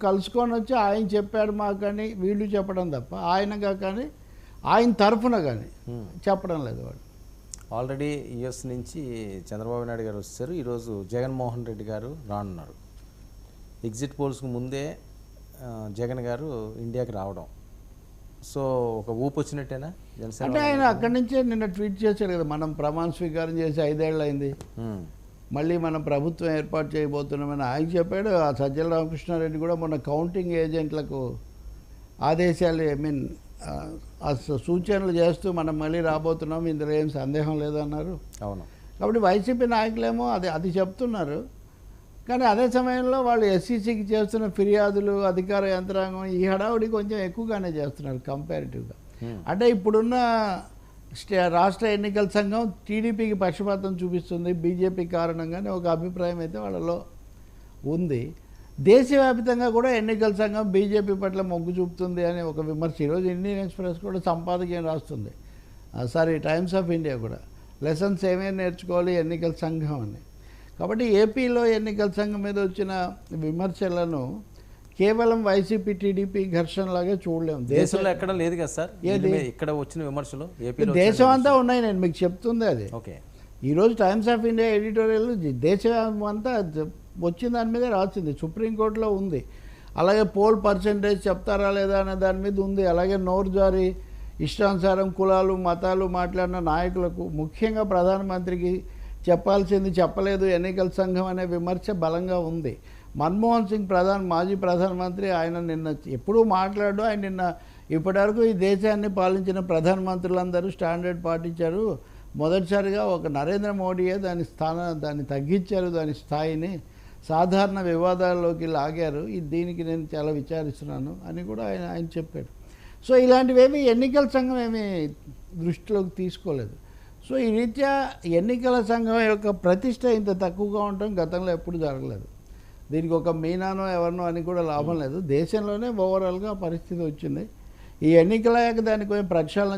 కలుసుకొని వచ్చి ఆయన చెప్పాడు మాకని వీళ్ళు చెప్పడం తప్ప ఆయనగా కానీ ఆయన తరఫున కానీ చెప్పడం లేదు వాడు. ఆల్రెడీ యుఎస్ నుంచి చంద్రబాబు నాయుడు గారు వచ్చారు. ఈరోజు జగన్మోహన్ రెడ్డి గారు రానున్నారు. ఎగ్జిట్ పోల్స్కి ముందే జగన్ గారు ఇండియాకి రావడం, సో ఒక ఊపు వచ్చినట్టేనా జనసేన? అంటే ఆయన అక్కడి నుంచే నిన్న ట్వీట్ చేశాడు కదా, మనం ప్రమాణ స్వీకారం చేసి 5 ఏళ్ళు అయింది, మళ్ళీ మనం ప్రభుత్వం ఏర్పాటు చేయబోతున్నామని ఆయన చెప్పాడు. ఆ సజ్జల రామకృష్ణారెడ్డి కూడా మొన్న కౌంటింగ్ ఏజెంట్లకు ఆదేశాలు సూచనలు చేస్తూ మనం మళ్ళీ రాబోతున్నాం, ఇందులో ఏం సందేహం లేదన్నారు. అవును. కాబట్టి వైసీపీ నాయకులేమో అది చెప్తున్నారు. కానీ అదే సమయంలో వాళ్ళు ఎస్సీసీకి చేస్తున్న ఫిర్యాదులు, అధికార యంత్రాంగం ఈ హడావుడి కొంచెం ఎక్కువగానే చేస్తున్నారు కంపారిటివ్గా. అంటే ఇప్పుడున్న రాష్ట్ర ఎన్నికల సంఘం టీడీపీకి పక్షపాతం చూపిస్తుంది బీజేపీ కారణంగానే ఒక అభిప్రాయం అయితే వాళ్ళలో ఉంది. దేశవ్యాప్తంగా కూడా ఎన్నికల సంఘం బీజేపీ పట్ల మొగ్గు చూపుతుంది అనే ఒక విమర్శ ఈరోజు ఇండియన్ ఎక్స్ప్రెస్ కూడా సంపాదకీయం రాస్తుంది, టైమ్స్ ఆఫ్ ఇండియా కూడా లెసన్స్ ఏమేమి నేర్చుకోవాలి ఎన్నికల సంఘం అని. కాబట్టి ఏపీలో ఎన్నికల సంఘం మీద వచ్చిన విమర్శలను కేవలం వైసీపీ టీడీపీ ఘర్షణలాగే చూడలేము. దేశంలో ఎక్కడ లేదు కదా సార్ ఇక్కడ వచ్చిన విమర్శలు, దేశం అంతా ఉన్నాయి. నేను మీకు చెప్తుంది అది. ఓకే, ఈరోజు టైమ్స్ ఆఫ్ ఇండియా ఎడిటోరియల్ దేశం అంతా వచ్చిన దాని మీదే రాసింది, సుప్రీంకోర్టులో ఉంది. అలాగే పోల్ పర్సంటేజ్ చెప్తారా లేదా అనే దాని మీద ఉంది. అలాగే నోరు జారీ ఇష్టానుసారం కులాలు మతాలు మాట్లాడిన నాయకులకు, ముఖ్యంగా ప్రధానమంత్రికి చెప్పాల్సింది చెప్పలేదు ఎన్నికల సంఘం అనే విమర్శ బలంగా ఉంది. మన్మోహన్ సింగ్ మాజీ ప్రధానమంత్రి, ఆయన నిన్న ఎప్పుడూ మాట్లాడు, ఆయన నిన్న ఇప్పటివరకు ఈ దేశాన్ని పాలించిన ప్రధానమంత్రులందరూ స్టాండర్డ్ పాటించారు, మొదటిసారిగా ఒక నరేంద్ర మోడీయే దాన్ని తగ్గించారు, దాని స్థాయిని సాధారణ వివాదాల్లోకి లాగారు, దీనికి నేను చాలా విచారిస్తున్నాను అని కూడా ఆయన చెప్పాడు. సో ఇలాంటివేమీ ఎన్నికల సంఘం ఏమీ దృష్టిలోకి తీసుకోలేదు. సో ఈ రీత్యా ఎన్నికల సంఘం యొక్క ప్రతిష్ట ఇంత తక్కువగా ఉండటం గతంలో ఎప్పుడు జరగలేదు. దీనికి ఒక మీనానో ఎవరినో అని కూడా లాభం లేదు. దేశంలోనే ఓవరాల్గా పరిస్థితి వచ్చింది. ఈ ఎన్నికలయ్యాక దానికి ప్రక్షాళన